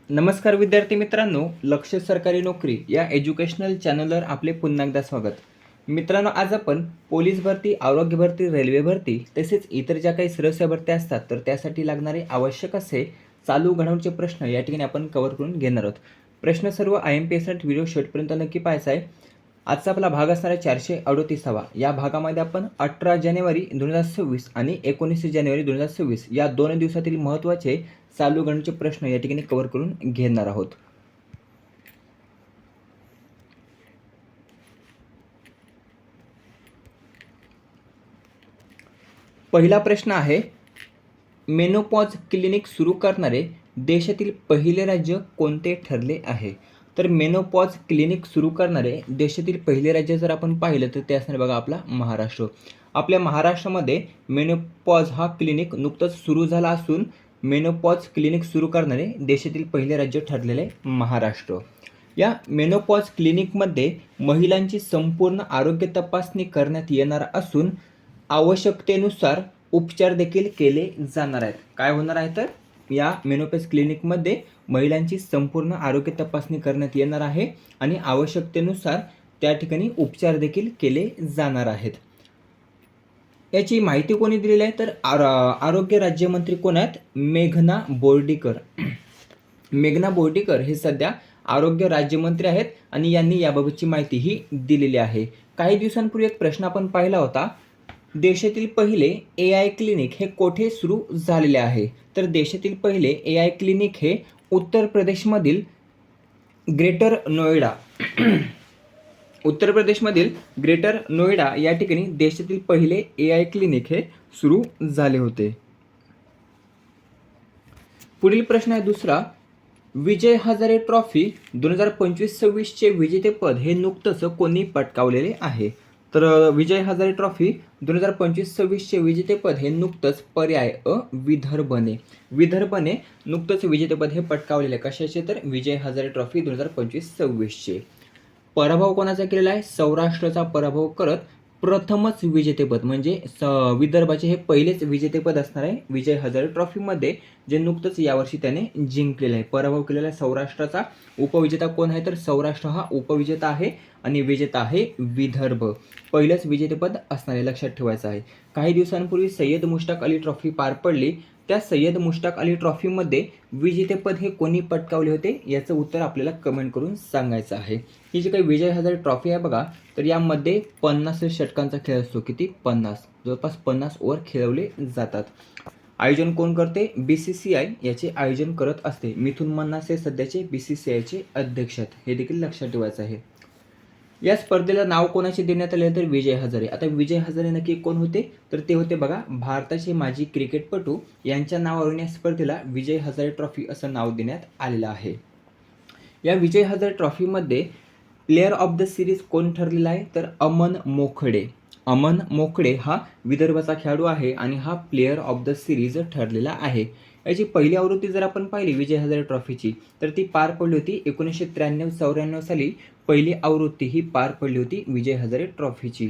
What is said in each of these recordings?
नमस्कार विद्यार्थी मित्रांनो, लक्ष सरकारी नोकरी या एज्युकेशनल चॅनलवर आपले पुन्हा एकदा स्वागत. मित्रांनो, आज आपण पोलीस भरती, आरोग्य भरती, रेल्वे भरती तसेच इतर ज्या काही सदस्य भरती असतात तर त्यासाठी लागणारे आवश्यक असे चालू घडामोडीचे प्रश्न या ठिकाणी आपण कव्हर करून घेणार आहोत. प्रश्न सर्व IMPS व्हिडिओ शेवटपर्यंत नक्की पाहायचा आहे. आजचा आपला भाग असणार आहे 438वा. या भागामध्ये आपण 18 जानेवारी 2026 आणि 19 जानेवारी 2026 या 2 दिवसातील महत्त्वाचे चालू घडामोडीचे प्रश्न या ठिकाणी कव्हर करून घेणार आहोत. पहिला प्रश्न आहे, मेनोपॉज क्लिनिक सुरू करणारे देशातील पहिले राज्य कोणते ठरले आहे? तर मेनोपॉज क्लिनिक सुरू करणारे देशातील पहिले राज्य जर आपण पाहिलं तर ते असणार बघा आपला महाराष्ट्र. आपल्या महाराष्ट्रामध्ये मेनोपॉज हा क्लिनिक नुकतंच सुरू झाला असून मेनोपॉज क्लिनिक सुरू करणारे देशातील पहिले राज्य ठरलेले आहे महाराष्ट्र. या मेनोपॉज क्लिनिकमध्ये महिलांची संपूर्ण आरोग्य तपासणी करण्यात येणार असून आवश्यकतेनुसार उपचार देखील केले जाणार आहेत. काय होणार आहे तर या मेनोपॉज क्लिनिकमध्ये महिलांची संपूर्ण आरोग्य तपासणी करण्यात येणार आहे आणि आवश्यकतेनुसार त्या ठिकाणी उपचार देखील केले जाणार आहेत. याची माहिती कोणी दिलेली आहे तर आरोग्य राज्यमंत्री कोण आहेत? मेघना बोर्डीकर. मेघना बोर्डीकर हे सध्या आरोग्य राज्यमंत्री आहेत आणि यांनी याबाबतची माहिती ही दिलेली आहे. काही दिवसांपूर्वी एक प्रश्न आपण पाहिला होता, देशातील पहिले AI क्लिनिक हे कोठे सुरू झालेले आहे? तर देशातील पहिले AI क्लिनिक हे उत्तर प्रदेशमधील ग्रेटर नोएडा उत्तर प्रदेशमधील ग्रेटर नोएडा या ठिकाणी देशातील पहिले AI क्लिनिक हे सुरू झाले होते. पुढील प्रश्न आहे दुसरा, विजय हजारे ट्रॉफी 2025-26 चे विजेतेपद हे नुकतंच कोणी पटकावलेले आहे? तर विजय हजारे ट्रॉफी 2025-26 चे विजेतेपद हे नुकतंच पर्याय विदर्भने नुकतंच विजेतेपद हे पटकावलेले. कशाचे तर विजय हजारे ट्रॉफी 2025-26 चे. पराभव कोणाचा केलेला आहे? सौराष्ट्राचा पराभव करत प्रथमच विजेतेपद म्हणजे विदर्भाचे हे पहिलेच विजेतेपद असणार आहे विजय हजारे ट्रॉफीमध्ये, जे नुकतंच यावर्षी त्याने जिंकलेलं आहे. पराभव केलेला आहे सौराष्ट्राचा. उपविजेता कोण आहे तर सौराष्ट्र हा उपविजेता आहे आणि विजेता आहे विदर्भ. पहिलंच विजेतेपद असणारे लक्षात ठेवायचं आहे. काही दिवसांपूर्वी सय्यद मुश्ताक अली ट्रॉफी पार पडली. त्या सय्यद मुश्ताक अली ट्रॉफीमध्ये विजेतेपद हे कोणी पटकावले होते याचं उत्तर आपल्याला कमेंट करून सांगायचं आहे. ही जी काही विजय हजारे ट्रॉफी आहे बघा, तर यामध्ये 50 षटकांचा खेळ असतो. किती? 50. जवळपास 50 ओव्हर खेळवले जातात. आयोजन कोण करते? BCCI याचे आयोजन करत असते. मिथुन मन्हास हे सध्याचे BCCIचे अध्यक्ष आहेत. हे देखील लक्षात ठेवायचं आहे. या स्पर्धेला नाव कोणाचे देण्यात आले तर विजय हजारे. आता विजय हजारे नक्की कोण होते तर ते होते बघा भारताचे माजी क्रिकेटपटू. यांच्या नावावरून या स्पर्धेला विजय हजारे ट्रॉफी असं नाव देण्यात आलेलं आहे. या विजय हजारे ट्रॉफीमध्ये प्लेअर ऑफ द सिरीज कोण ठरलेला आहे तर अमन मोखडे. अमन मोखडे हा विदर्भाचा खेळाडू आहे आणि हा प्लेअर ऑफ द सिरीज ठरलेला आहे. याची पहिली आवृत्ती जर आपण पाहिली विजय हजारे ट्रॉफीची तर ती पार पडली होती 1993-94 साली. पहिली आवृत्ती ही पार पडली होती विजय हजारे ट्रॉफीची.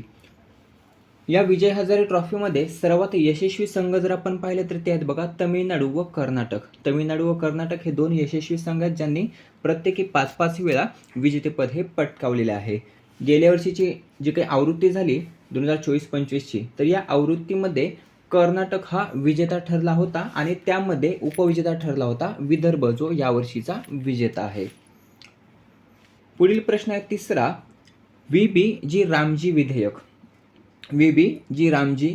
या विजय हजारे ट्रॉफीमध्ये सर्वात यशस्वी संघ जर आपण पाहिले तर ते आहेत बघा तमिळनाडू व कर्नाटक. तमिळनाडू व कर्नाटक हे दोन यशस्वी संघ आहेत ज्यांनी प्रत्येकी 5-5 वेळा विजेतेपद हे पटकावलेले आहे. गेल्या वर्षीची जी काही आवृत्ती झाली 2024-25ची तर या आवृत्तीमध्ये कर्नाटक हा विजेता ठरला होता आणि त्यामध्ये उपविजेता ठरला होता विदर्भ, जो यावर्षीचा विजेता आहे. पुढील प्रश्न आहे तिसरा, VBG रामजी विधेयक. VBG रामजी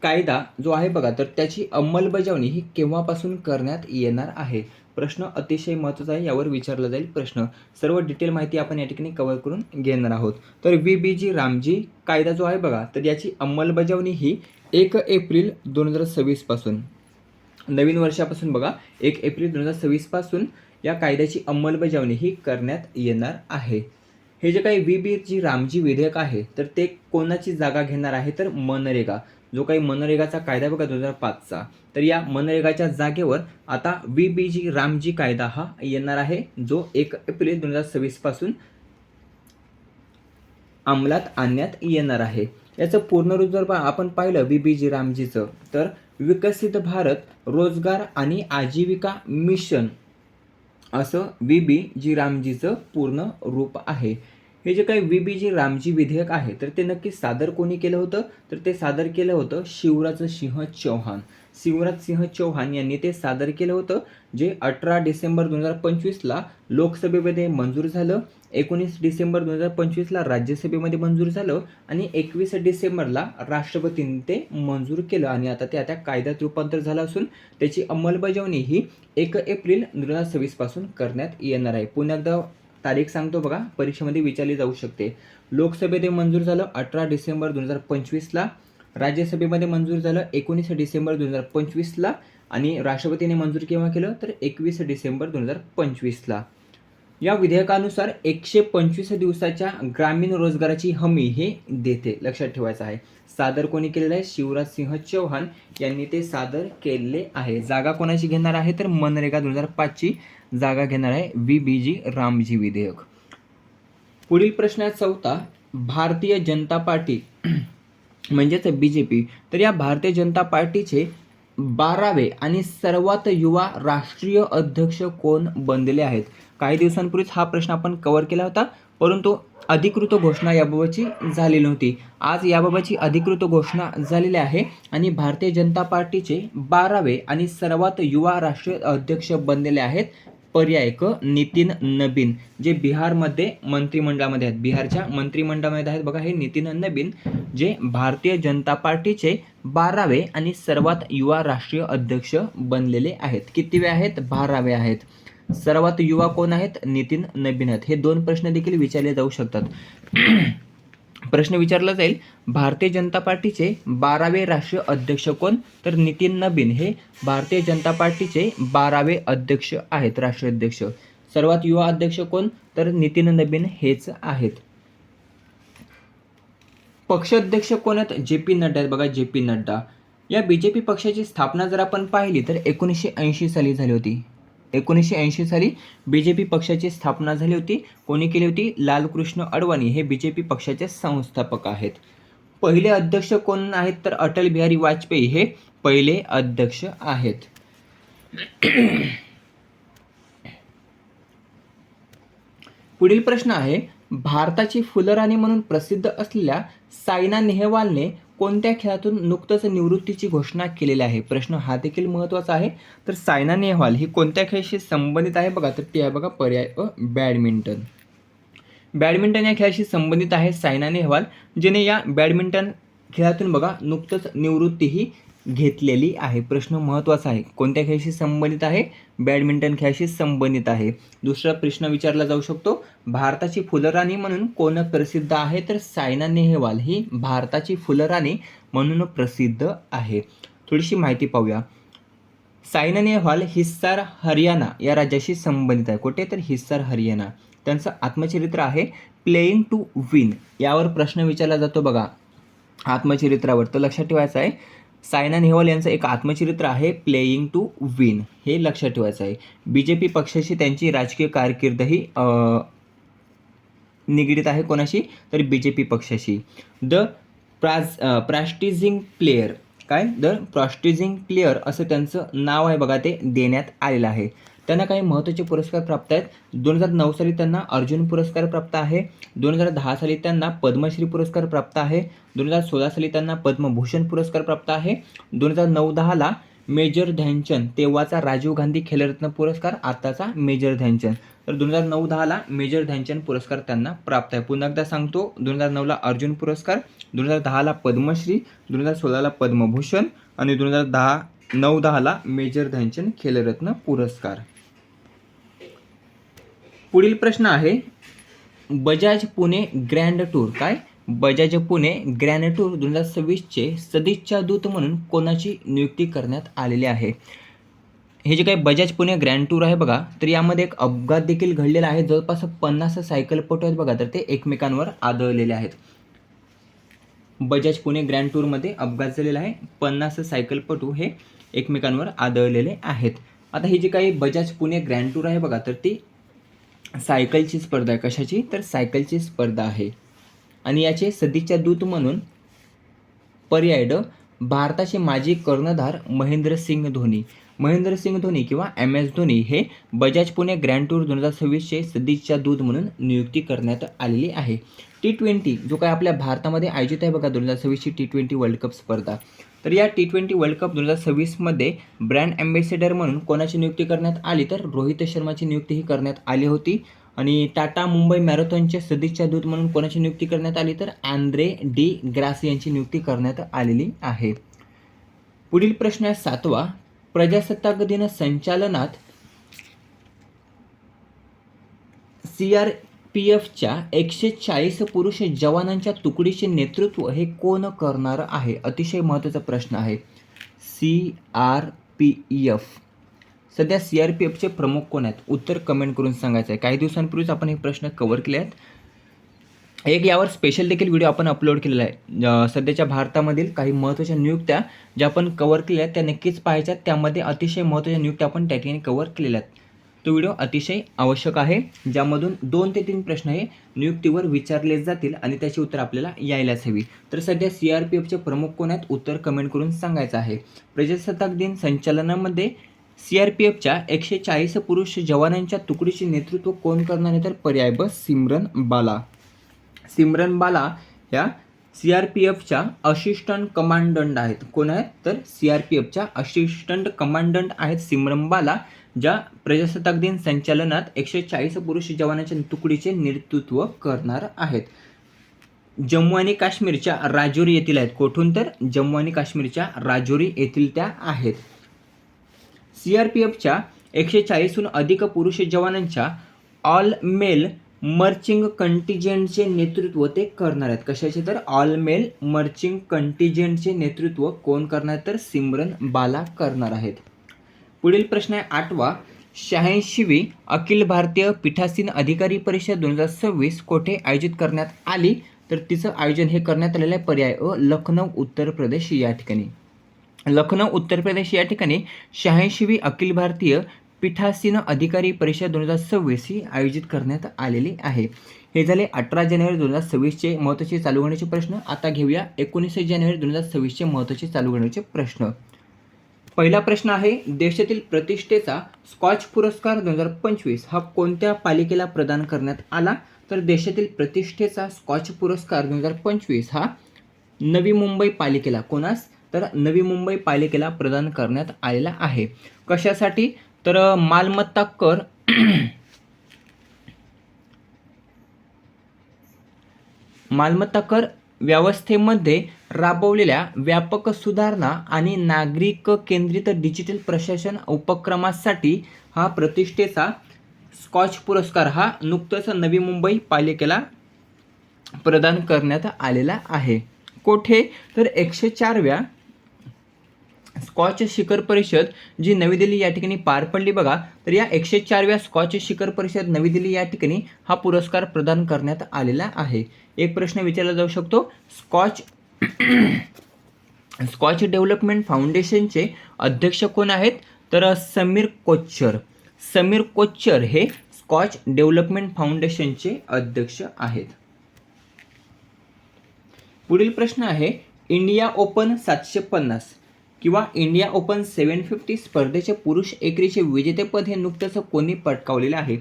कायदा जो आहे बघा तर त्याची अंमलबजावणी ही केव्हापासून करण्यात येणार आहे? प्रश्न अतिशय महत्त्वाचा आहे, यावर विचारला जाईल प्रश्न. सर्व डिटेल माहिती आपण या ठिकाणी कव्हर करून घेणार आहोत. तर VBG रामजी कायदा जो आहे बघा तर याची अंमलबजावणी ही 1 एप्रिल 2026 पासून, नवीन वर्षापासून बघा 1 एप्रिल 2026 पासून या कायद्याची अंमलबजावणी ही करण्यात येणार आहे. हे जे काही VBG रामजी विधेयक आहे तर ते कोणाची जागा घेणार आहे तर मनरेगा. जो काही मनरेगाचा कायदा बघा 2005चा, तर या मनरेगाच्या जागेवर आता VBG रामजी कायदा हा येणार आहे, जो 1 एप्रिल 2026 पासून अंमलात आणण्यात येणार आहे. याचं पूर्ण रूप जर आपण पाहिलं VBG रामजीचं तर विकसित भारत रोजगार आणि आजीविका मिशन असं वी जी रामजीचं पूर्ण रूप आहे. हे जे काही जी रामजी विधेयक आहे तर ते नक्की सादर कोणी केलं होतं, तर ते सादर केलं होतं शिवराज सिंह चौहान. शिवराज सिंह चौहान यांनी ते सादर केलं होतं, जे 18 डिसेंबर 2025ला लोकसभेमध्ये मंजूर झालं, 19 डिसेंबर 2025ला राज्यसभेमध्ये मंजूर झालं आणि 21 डिसेंबरला राष्ट्रपतींनी ते मंजूर केलं आणि आता ते कायद्यात रूपांतर झालं असून त्याची अंमलबजावणी ही 1 एप्रिल 2026 पासून करण्यात येणार आहे. पुन्हा एकदा तारीख सांगतो बघा, परीक्षेमध्ये विचारली जाऊ शकते. लोकसभेत मंजूर झालं 18 डिसेंबर 2025ला, राज्यसभेमध्ये मंजूर झालं 19 डिसेंबर 2025ला आणि राष्ट्रपतीने मंजूर केव्हा केलं, तर 21 डिसेंबर 2025ला. या विधेयकानुसार 125 दिवसाच्या ग्रामीण रोजगाराची हमी हे देते. लक्षात ठेवायचं आहे. सादर कोणी केलेलं आहे, शिवराज सिंह चौहान यांनी ते सादर केले आहे. जागा कोणाची घेणार आहे, तर मनरेगा 2005ची जागा घेणार आहे जी रामजी विधेयक. पुढील प्रश्न आहे 4था. भारतीय जनता पार्टी म्हणजेच बीजेपी, तर या भारतीय जनता पार्टीचे 12वे आणि सर्वात युवा राष्ट्रीय अध्यक्ष कोण बनलेले आहेत. काही दिवसांपूर्वीच हा प्रश्न आपण कव्हर केला होता, परंतु अधिकृत घोषणा याबाबतची झालेली नव्हती. आज याबाबतची अधिकृत घोषणा झालेली आहे आणि भारतीय जनता पार्टीचे 12वे आणि सर्वात युवा राष्ट्रीय अध्यक्ष बनलेले आहेत. पर्याय क नितीन नबीन, जे बिहारमध्ये मंत्रिमंडळामध्ये आहेत, बिहारच्या मंत्रिमंडळामध्ये आहेत बघा. हे नितीन नबीन जे भारतीय जनता पार्टीचे 12वे आणि सर्वात युवा राष्ट्रीय अध्यक्ष बनलेले आहेत. कितीवे आहेत, 12वे आहेत. सर्वात युवा कोण आहेत, नितीन नबीन आहेत. हे 2 प्रश्न देखील विचारले जाऊ शकतात. प्रश्न विचारला जाईल, भारतीय जनता पार्टीचे 12वे राष्ट्रीय अध्यक्ष कोण, तर नितीन नबीन हे भारतीय जनता पार्टीचे 12वे अध्यक्ष आहेत, राष्ट्रीय अध्यक्ष. सर्वात युवा अध्यक्ष कोण, तर नितीन नबीन हेच आहेत. पक्षाध्यक्ष कोण आहेत, जे.पी. नड्डा आहेत बघा, जे.पी. नड्डा. या बीजेपी पक्षाची स्थापना जर आपण पाहिली तर 1980 साली झाली होती. 1980 साली बीजेपी पक्षाची स्थापना झाली होती. कोणी केली होती, लालकृष्ण अडवाणी हे बीजेपी पक्षाचे संस्थापक आहेत. पहिले अध्यक्ष कोण आहेत, तर अटल बिहारी वाजपेयी हे पहिले अध्यक्ष आहेत. पुढील प्रश्न आहे, भारताची फुलराणी म्हणून प्रसिद्ध असलेल्या सायना नेहवालने कोणत्या खेळातून नुकतंच निवृत्तीची घोषणा केलेली आहे. प्रश्न हा देखील महत्त्वाचा आहे. तर सायना नेहवाल ही कोणत्या खेळाशी संबंधित आहे बघा, तर ती आहे बघा पर्याय अ बॅडमिंटन. बॅडमिंटन या खेळाशी संबंधित आहे सायना नेहवाल, जिने या बॅडमिंटन खेळातून बघा नुकतंच निवृत्तीही घेतलेली आहे. प्रश्न महत्त्वाचा आहे, कोणत्या खेळाशी संबंधित आहे, बॅडमिंटन खेळाशी संबंधित आहे. दुसरा प्रश्न विचारला जाऊ शकतो, भारताची फुलराणी म्हणून कोण प्रसिद्ध आहे, तर सायना नेहवाल ही भारताची फुलराणी म्हणून प्रसिद्ध आहे. थोडीशी माहिती पाहूया. सायना नेहवाल हिस्सार हरियाणा या राज्याशी संबंधित आहे. कुठे, तर हिस्सार हरियाणा. त्यांचं आत्मचरित्र आहे प्लेइंग टू विन. यावर प्रश्न विचारला जातो बघा आत्मचरित्रावर, तर लक्षात ठेवायचं आहे सायना नेहवाल यांचं एक आत्मचरित्र आहे प्लेइंग टू विन, हे लक्षात ठेवायचं आहे. बीजेपी पक्षाशी त्यांची राजकीय कारकीर्दही निगडीत आहे. कोणाशी, तर बीजेपी पक्षाशी. द प्रॅस्टिजिंग प्लेयर, काय, द प्रॅस्टिजिंग प्लेयर असं त्यांचं नाव आहे बघा, ते देण्यात आलेलं आहे. त्यांना काही महत्त्वाचे पुरस्कार प्राप्त आहेत. 2009 साली त्यांना अर्जुन पुरस्कार प्राप्त आहे. 2010 साली त्यांना पद्मश्री पुरस्कार प्राप्त आहे. 2016 साली त्यांना पद्मभूषण पुरस्कार प्राप्त आहे. 2009-10ला मेजर ध्यानचंद, तेव्हाचा राजीव गांधी खेलरत्न पुरस्कार, आताचा मेजर ध्यानचंद. तर 2009-10ला मेजर ध्यानचंद पुरस्कार त्यांना प्राप्त आहे. पुन्हा एकदा सांगतो, 2009ला अर्जुन पुरस्कार, 2010ला पद्मश्री, 2016ला पद्मभूषण आणि 2009-10ला मेजर ध्यानचंद खेलरत्न पुरस्कार. पुढील प्रश्न आहे, बजाज पुणे ग्रँड टूर, काय, बजाज पुणे ग्रँड टूर 2026चे सदिच्छा दूत म्हणून कोणाची नियुक्ती करण्यात आलेली आहे. हे जे काही बजाज पुणे ग्रँड टूर आहे बघा, तर यामध्ये एक अपघात देखील घडलेला आहे. जवळपास 50 सायकलपटू आहेत बघा, तर ते एकमेकांवर आदळलेले आहेत. बजाज पुणे ग्रँड टूरमध्ये अपघात झालेला आहे. 50 सायकलपटू हे एकमेकांवर आदळलेले आहेत. आता ही जी काही बजाज पुणे ग्रँड टूर आहे बघा, तर ती सायकलची स्पर्धा आहे. कशाची, तर सायकलची स्पर्धा आहे. आणि याचे सदिच्छा दूत म्हणून पर्याय ड भारताचे माजी कर्णधार महेंद्रसिंग धोनी. महेंद्रसिंग धोनी किंवा MS धोनी हे बजाज पुणे ग्रँड टूर 2026चे सदीच्छा दूत म्हणून नियुक्ती करण्यात आलेली आहे. T20 जो काय आपल्या भारतामध्ये आयोजित आहे बघा 2026ची T20 वर्ल्ड कप स्पर्धा. तर या T20 वर्ल्ड कप 2026मध्ये ब्रँड ॲम्बॅसेडर म्हणून कोणाची नियुक्ती करण्यात आली, तर रोहित शर्माची नियुक्तीही करण्यात आली होती. आणि टाटा मुंबई मॅरेथॉनचे सदिच्छा दूत म्हणून कोणाची नियुक्ती करण्यात आली, तर आंद्रे डी ग्रासी यांची नियुक्ती करण्यात आलेली आहे. पुढील प्रश्न आहे 7वा. प्रजासत्ताक दिन संचालनात CRPFच्या 140 पुरुष जवानांच्या तुकडीचे नेतृत्व हे कोण करणार आहे? अतिशय महत्त्वाचा प्रश्न आहे. CRPF सध्या CRPFचे प्रमुख कोण आहेत? उत्तर कमेंट करून सांगायचं आहे. काही दिवसांपूर्वीच आपण हे प्रश्न कव्हर केले आहेत. एक यावर स्पेशल देखील व्हिडिओ आपण अपलोड केलेला आहे. सध्याच्या भारतामधील काही महत्त्वाच्या नियुक्त्या ज्या आपण कव्हर केल्या आहेत त्या नक्कीच पाहायच्या. त्यामध्ये अतिशय महत्त्वाच्या नियुक्त्या आपण त्या ठिकाणी कव्हर केलेल्या आहेत. तो व्हिडिओ अतिशय आवश्यक आहे, ज्यामधून 2 ते 3 प्रश्न हे नियुक्तीवर विचारले जातील आणि त्याची उत्तर आपल्याला यायलाच हवी. तर सध्या CRPFचे प्रमुख कोण आहेत? उत्तर कमेंट करून सांगायचं आहे. प्रजासत्ताक दिन संचालनामध्ये CRPFच्या 140 पुरुष जवानांच्या तुकडीचे नेतृत्व कोण करणार आहे? तर पर्याय ब सिमरन बाला. सिमरन बाला या CRPFच्या असिस्टंट कमांडंट आहेत. कोण आहेत? तर CRPFच्या असिस्टंट कमांडंट आहेत सिमरन बाला, ज्या प्रजासत्ताक दिन संचालनात 140 पुरुष जवानांच्या तुकडीचे नेतृत्व करणार आहेत. जम्मू आणि काश्मीरच्या राजौरी येथील आहेत. कोठून? तर जम्मू आणि काश्मीरच्या राजौरी येथील त्या आहेत. CRPFच्या 140हून अधिक पुरुष जवानांच्या ऑल मेल मर्चिंग कंटिजेंटचे नेतृत्व ते करणार आहेत. कशाचे? तर ऑल मेल मर्चिंग कंटिजेंटचे नेतृत्व कोण करणार? तर सिमरन बाला करणार आहेत. पुढील प्रश्न आहे 8वा. 86वी अखिल भारतीय पीठासीन अधिकारी परिषद 2026 कोठे आयोजित करण्यात आली? तर तिचं आयोजन हे करण्यात आलेलं आहे. पर्याय अ लखनौ उत्तर प्रदेश या ठिकाणी. लखनौ उत्तर प्रदेश या ठिकाणी 86वी अखिल भारतीय पीठासीन अधिकारी परिषद 2026 ही आयोजित करण्यात आलेली आहे. हे झाले 18 जानेवारी 2026चे महत्त्वाचे चालू घडामोडीचे प्रश्न. आता घेऊया 19 जानेवारी 2026चे महत्त्वाचे चालू घडामोडीचे प्रश्न. पहिला प्रश्न आहे, देशातील प्रतिष्ठेचा स्कॉच पुरस्कार 2025 हा कोणत्या पालिकेला प्रदान करण्यात आला? तर देशातील प्रतिष्ठेचा स्कॉच पुरस्कार 2025 हा नवी मुंबई पालिकेला, कोणास? तर नवी मुंबई पालिकेला प्रदान करण्यात आलेला आहे. कशासाठी? तर मालमत्ता कर मालमत्ता कर व्यवस्थेमध्ये राबवलेल्या व्यापक सुधारणा आणि नागरिक केंद्रित डिजिटल प्रशासन उपक्रमासाठी हा प्रतिष्ठेचा स्कॉच पुरस्कार हा नुकताच नवी मुंबई पालिकेला प्रदान करण्यात आलेला आहे. कोठे? तर 104व्या स्कॉच शिखर परिषद जी नवी दिल्ली या ठिकाणी पार पडली बघा. तर या 104व्या स्कॉच शिखर परिषद नवी दिल्ली या ठिकाणी हा पुरस्कार प्रदान करण्यात आलेला आहे. एक प्रश्न विचारला जाऊ शकतो, स्कॉच डेव्हलपमेंट फाउंडेशनचे अध्यक्ष कोण आहेत? तर समीर कोच्चर. समीर कोच्चर हे स्कॉच डेव्हलपमेंट फाउंडेशनचे अध्यक्ष आहेत. पुढील प्रश्न आहे, इंडिया ओपन 750 किंवा इंडिया ओपन 750 स्पर्धेचे पुरुष एकेरीचे विजेतेपद हे नुकतंच कोणी पटकावलेले आहे?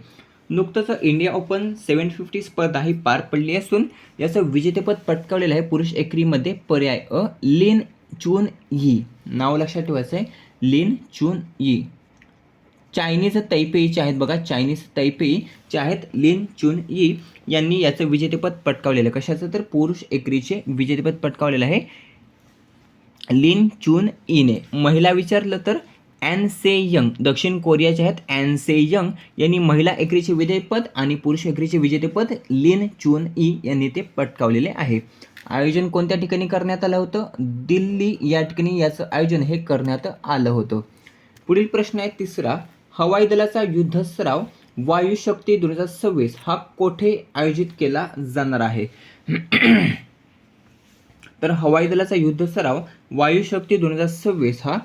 नुकतंच इंडिया ओपन 750 स्पर्धा ही पार पडली असून याचं विजेतेपद पटकावलेलं आहे पुरुष एकेरीमध्ये. पर्याय अ लिन चुन यी. नाव लक्षात ठेवायचं आहे, लिन चुन यी. चायनीज तैपेईचे आहेत बघा, चायनीज तैपेईचे आहेत लिन चुन यी यांनी याचं विजेतेपद पटकावलेलं आहे. कशाचं? तर पुरुष एकेरीचे विजेतेपद पटकावलेलं आहे लिन चुन ईने. महिला विचारलं तर एन से यंग, दक्षिण कोरियाचे आहेत एन से यंग यांनी महिला एकेरीचे विजेतेपद आणि पुरुष एकेरीचे विजेतेपद लिन चुन ई यांनी ते पटकावलेले आहे. आयोजन कोणत्या ठिकाणी करण्यात आलं होतं? दिल्ली या ठिकाणी याचं आयोजन हे करण्यात आलं होतं. पुढील प्रश्न आहे 3रा, हवाई दलाचा युद्ध सराव वायुशक्ती 2026 हा कोठे आयोजित केला जाणार आहे? तर हवाई दलाचा युद्ध सराव वायुशक्ती 2026 हा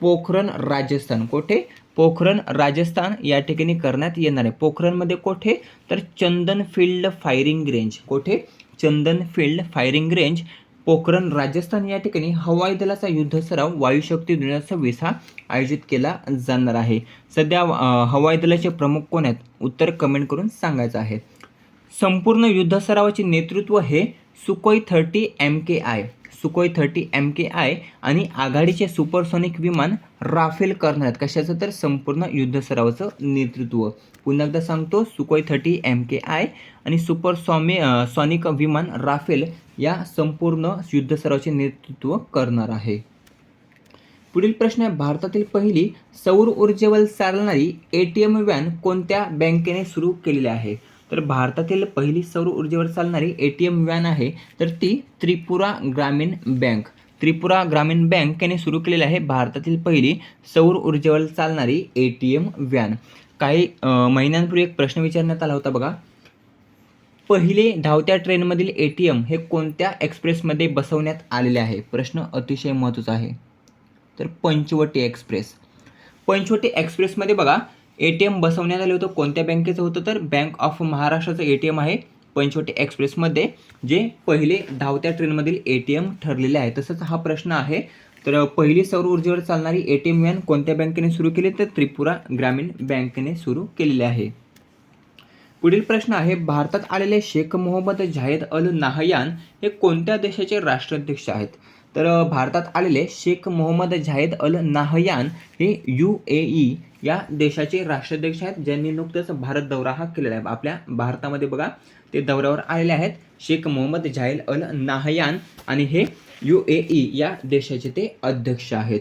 पोखरण राजस्थान. कोठे? पोखरण राजस्थान या ठिकाणी करण्यात येणार आहे. पोखरणमध्ये कोठे? तर चंदन फील्ड फायरिंग रेंज. कोठे? Chandan field firing range Pokhran Rajasthan या ठिकाणी हवाई दलाचा युद्ध सराव वायुशक्ती 2026 हा आयोजित केला जाणार आहे. सध्या हवाई दलाचे प्रमुख कोण आहेत? उत्तर कमेंट करून सांगायचं आहे. संपूर्ण युद्ध सरावाचे नेतृत्व हे सुकोई 30 MKI सुकोई 30 MKI आणि आघाडीचे सुपरसॉनिक विमान राफेल करणार आहेत. कशाचं? तर संपूर्ण युद्ध सरावाचं नेतृत्व. पुन्हा एकदा सांगतो, सुकोई 30 MKI आणि सॉनिक विमान राफेल या संपूर्ण युद्ध सरावाचे नेतृत्व करणार आहे. पुढील प्रश्न आहे, भारतातील पहिली सौर ऊर्जेवर चालणारी ATM व्हॅन कोणत्या बँकेने सुरू केलेली आहे? तर भारतातील पहिली सौर ऊर्जेवर चालणारी ATM व्हॅन आहे तर ती त्रिपुरा ग्रामीण बँक. त्रिपुरा ग्रामीण बँकेने सुरू केलेली आहे भारतातील पहिली सौर ऊर्जेवर चालणारी ATM व्हॅन. काही महिन्यांपूर्वी एक प्रश्न विचारण्यात आला होता बघा, पहिले धावत्या ट्रेनमधील ATM हे कोणत्या एक्सप्रेसमध्ये बसवण्यात आलेले आहे? प्रश्न अतिशय महत्त्वाचा आहे. तर पंचवटी एक्सप्रेस. पंचवटी एक्सप्रेसमध्ये बघा ATM बसवण्यात आलं होतं. कोणत्या बँकेचं होतं? तर बँक ऑफ महाराष्ट्राचं ATM आहे पंचवटी एक्सप्रेसमध्ये, जे पहिले धावत्या ट्रेनमधील ATM ठरलेले आहे. तसंच हा प्रश्न आहे, तर पहिली सौर ऊर्जेवर चालणारी ATM व्हॅन कोणत्या बँकेने सुरू केली? तर त्रिपुरा ग्रामीण बँकेने सुरू केलेली आहे. पुढील प्रश्न आहे, भारतात आलेले Sheikh Mohammed Zayed Al Nahyan हे कोणत्या देशाचे राष्ट्राध्यक्ष आहेत? तर भारतात आलेले Sheikh Mohammed Zayed Al Nahyan हे UAE या देशाचे राष्ट्राध्यक्ष आहेत, ज्यांनी नुकतंच भारत दौरा हा केलेला आहे. आपल्या भारतामध्ये बघा ते दौऱ्यावर आलेले आहेत, Sheikh Mohammed Zayed Al Nahyan, आणि हे UAE या देशाचे ते अध्यक्ष आहेत.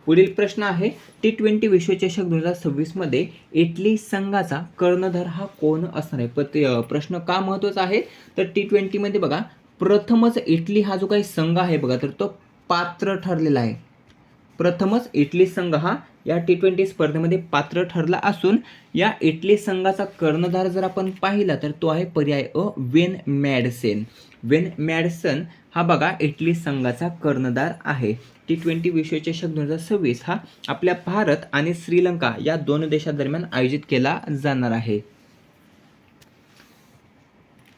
पुढील प्रश्न आहे, T20 विश्वचषक 2026 मध्ये इटली संघाचा कर्णधार हा कोण असणार आहे? प्रश्न का महत्त्वाचा आहे? तर T20 मध्ये बघा प्रथमच इटली हा जो काही संघ आहे बघा, तर तो पात्र ठरलेला आहे. प्रथमच इटली संघ हा या T20 स्पर्धेमध्ये पात्र ठरला असून या इटली संघाचा कर्णधार जर आपण पाहिला तर तो आहे पर्याय अ वेन मॅडसेन. वेन मॅडसन हा बघा इटली संघाचा कर्णधार आहे. T20 विश्वचषक 2026 हा आपल्या भारत आणि श्रीलंका या दोन देशांदरम्यान आयोजित केला जाणार आहे.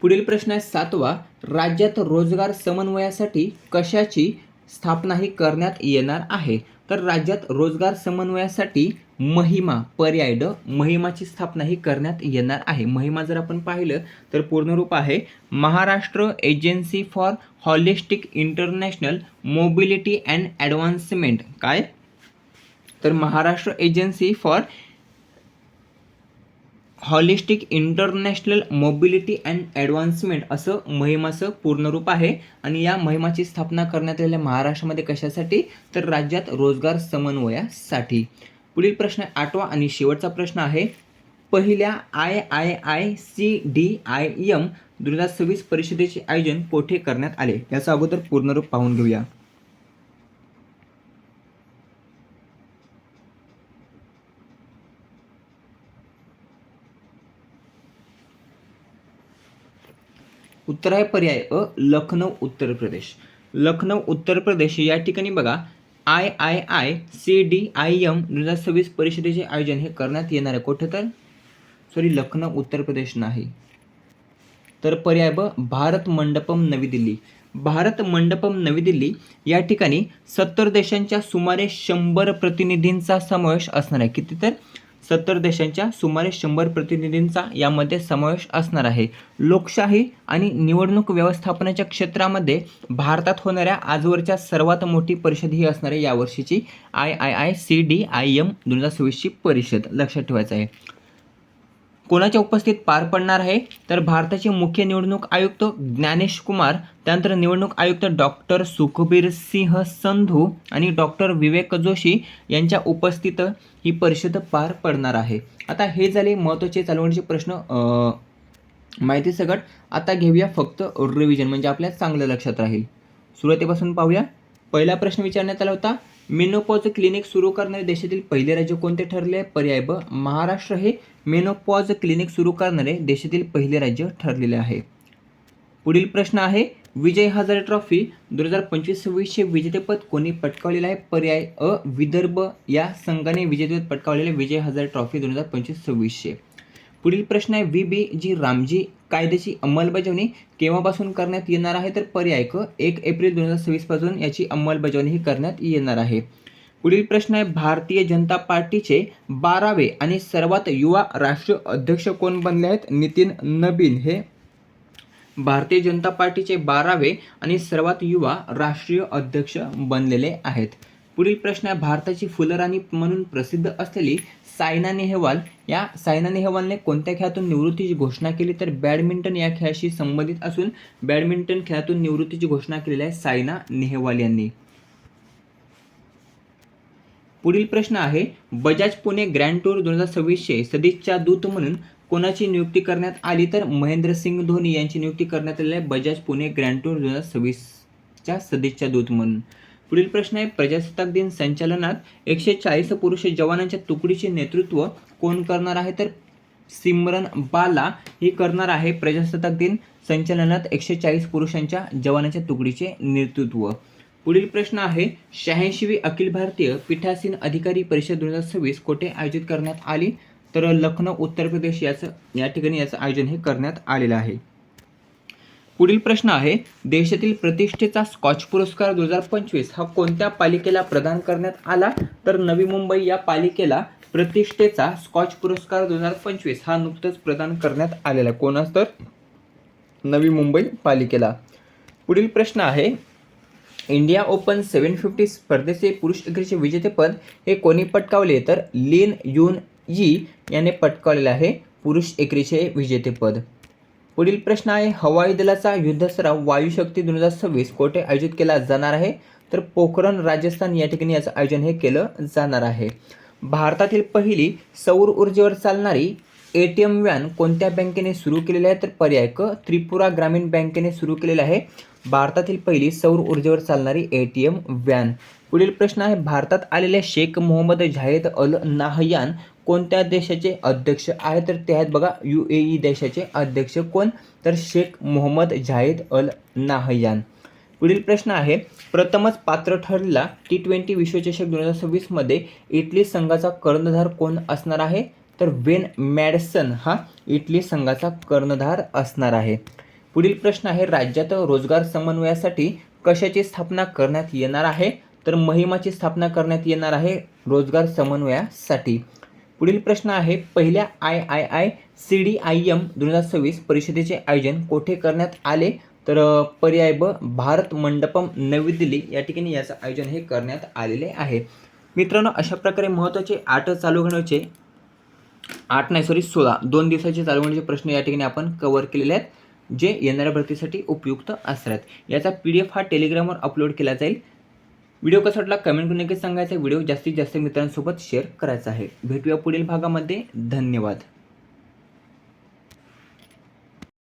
पुढील प्रश्न आहे 7वा, राज्यात रोजगार समन्वयासाठी कशाची स्थापनाही करण्यात येणार आहे? तर राज्यात रोजगार समन्वयासाठी महिमा पर्याय ड महिमाची स्थापनाही करण्यात येणार आहे. महिमा जर आपण पाहिलं तर पूर्ण रूप आहे Maharashtra agency for holistic international mobility and advancement. काय? तर Maharashtra agency for holistic international mobility and advancement असं महिमाचं पूर्ण रूप आहे. आणि या महिमाची स्थापना करण्यात आलेल्या महाराष्ट्रामध्ये कशासाठी? तर राज्यात रोजगार समन्वयासाठी. पुढील प्रश्न 8वा आणि शेवटचा प्रश्न आहे, पहिल्या IIICDIM 2026 परिषदेचे आयोजन कोठे करण्यात आले? याचा अगोदर पूर्ण रूप पाहून घेऊया. उत्तर आहे पर्याय अ लखनौ उत्तर प्रदेश. लखनौ उत्तर प्रदेश या ठिकाणी बघा IIICDIM 2026 परिषदेचे आयोजन हे करण्यात येणार आहे. कुठे? तर लखनौ उत्तर प्रदेश नाही, तर पर्याय ब भारत मंडपम नवी दिल्ली. भारत मंडपम नवी दिल्ली या ठिकाणी 70 देशांच्या सुमारे 100 प्रतिनिधींचा समावेश असणार आहे. किती? तर 70 देशांच्या सुमारे 100 प्रतिनिधींचा यामध्ये समावेश असणार आहे. लोकशाही आणि निवडणूक व्यवस्थापनाच्या क्षेत्रामध्ये भारतात होणाऱ्या आजवरच्या सर्वात मोठी परिषद ही असणार आहे यावर्षीची IIICDIM 2026 परिषद. लक्षात ठेवायचं आहे. कोणाच्या उपस्थितीत पार पडणार आहे? तर भारताचे मुख्य निवडणूक आयुक्त ज्ञानेश कुमार, त्यानंतर निवडणूक आयुक्त डॉक्टर सुखबीर सिंह संधू आणि डॉक्टर विवेक जोशी यांच्या उपस्थितीत ही परिषद पार पडणार आहे. आता हे झाले महत्त्वाचे चालवणीचे प्रश्न माहिती सगट. आता घेऊया फक्त रिव्हिजन, म्हणजे आपल्या चांगलं लक्षात राहील. सुरुवातीपासून पाहूया. पहिला प्रश्न विचारण्यात आला होता, मेनोपॉज क्लिनिक सुरू करणारे देशातील पहिले राज्य कोणते ठरले? पर्याय ब महाराष्ट्र हे मेनोपॉज क्लिनिक सुरू करणारे देशातील पहिले राज्य ठरलेले आहे. पुढील प्रश्न आहे, विजय हजारे ट्रॉफी 2025-26 विजेतेपद कोणी पटकावलेलं आहे? पर्याय अ विदर्भ या संघाने विजेतेपद पटकावलेले विजय हजारे ट्रॉफी 2025-26. पुढील प्रश्न आहे VBG रामजी कायद्याची अंमलबजावणी केव्हापासून करण्यात येणार आहे, तर पर्याय क 1 एप्रिल 2026 पासून याची अंमलबजावणी ही करण्यात येणार आहे. पुढील प्रश्न आहे भारतीय जनता पार्टीचे 12वे आणि सर्वात युवा राष्ट्रीय अध्यक्ष कोण बनले आहेत, नितीन नबीन हे भारतीय जनता पार्टीचे 12वे आणि सर्वात युवा राष्ट्रीय अध्यक्ष बनलेले आहेत. पुढील प्रश्न आहे भारताची फुलराणी म्हणून प्रसिद्ध असलेली सायना नेहवाल, या सायना नेहवालने कोणत्या खेळातून निवृत्तीची घोषणा केली, तर बॅडमिंटन या खेळाशी संबंधित असून बॅडमिंटन खेळातून निवृत्तीची घोषणा केलेली आहे सायना नेहवाल यांनी. पुढील प्रश्न आहे बजाज पुणे ग्रँड टूर 2026चे सदिच्छा दूत म्हणून कोणाची नियुक्ती करण्यात आली, तर महेंद्रसिंग धोनी यांची नियुक्ती करण्यात आली आहे बजाज पुणे ग्रँड टूर 2026च्या सदिच्छा दूत म्हणून. पुढील प्रश्न आहे प्रजासत्ताक दिन संचलनात 140 पुरुष जवानांच्या तुकडीचे नेतृत्व कोण करणार आहे, तर सिमरन बाला ही करणार आहे प्रजासत्ताक दिन संचलनात 140 पुरुषांच्या जवानांच्या तुकडीचे नेतृत्व. पुढील प्रश्न आहे 86वी अखिल भारतीय पीठासीन अधिकारी परिषद 2026 कोठे आयोजित करण्यात आली, तर लखनौ उत्तर प्रदेश या ठिकाणी याचं आयोजन हे करण्यात आलेलं आहे. पुढील प्रश्न आहे देशातील प्रतिष्ठेचा स्कॉच पुरस्कार 2025 हा कोणत्या पालिकेला प्रदान करण्यात आला, तर नवी मुंबई या पालिकेला प्रतिष्ठेचा स्कॉच पुरस्कार 2025 हा नुकताच प्रदान करण्यात आलेला आहे. कोणास, तर नवी मुंबई पालिकेला. पुढील प्रश्न आहे इंडिया ओपन 750 स्पर्धेचे पुरुष एकेरीचे विजेतेपद हे कोणी पटकावले, तर लिन युन यी याने पटकावलेले आहे पुरुष एकेरीचे विजेतेपद. पुढील प्रश्न आहे हवाई दलाचा युद्धसराव वायुशक्ती 2026 कोठे आयोजित केला जाणार आहे, तर पोखरण राजस्थान या ठिकाणी याचं आयोजन हे केलं जाणार आहे. भारतातील पहिली सौर ऊर्जेवर चालणारी ATM व्हॅन कोणत्या बँकेने सुरू केलेली आहे, तर पर्याय क त्रिपुरा ग्रामीण बँकेने सुरू केलेली आहे भारतातील पहिली सौर ऊर्जेवर चालणारी ATM व्हॅन. पुढील प्रश्न आहे भारतात आलेले Sheikh Mohammed Zayed Al Nahyan कोणत्या देशाचे अध्यक्ष आहे, तर ते आहेत बघा UAE देशाचे अध्यक्ष कोण, तर Sheikh Mohammed Zayed Al Nahyan. पुढील प्रश्न आहे प्रथमच पात्र ठरलेला T20 विश्वचषक 2026 मध्ये इटली संघाचा कर्णधार कोण असणार आहे, तर वेन मॅडसन हा इटली संघाचा कर्णधार असणार आहे. पुढील प्रश्न आहे राज्यात रोजगार समन्वयासाठी कशाची स्थापना करण्यात येणार आहे, तर महिमाची स्थापना करण्यात येणार आहे रोजगार समन्वयासाठी. पुढील प्रश्न आहे पहिल्या III CDIM 2026 परिषदेचे आयोजन कोठे करण्यात आले, तर पर्याय ब भारत मंडपम नवी दिल्ली या ठिकाणी याचं आयोजन हे करण्यात आलेले आहे. मित्रांनो अशा प्रकारे महत्त्वाचे 8 चालू घडामोडीचे 16 2 दिवसाचे चालू घडामोडीचे प्रश्न या ठिकाणी आपण कव्हर केलेले आहेत, जे येणाऱ्या भरतीसाठी उपयुक्त असतात. याचा PDF हा टेलिग्रामवर अपलोड केला जाईल. व्हिडिओ कसा वाटला कमेंट करून नक्की सांगायचा. व्हिडिओ जास्तीत जास्त मित्रांसोबत शेअर करायचा आहे. भेटूया पुढील भागामध्ये. धन्यवाद.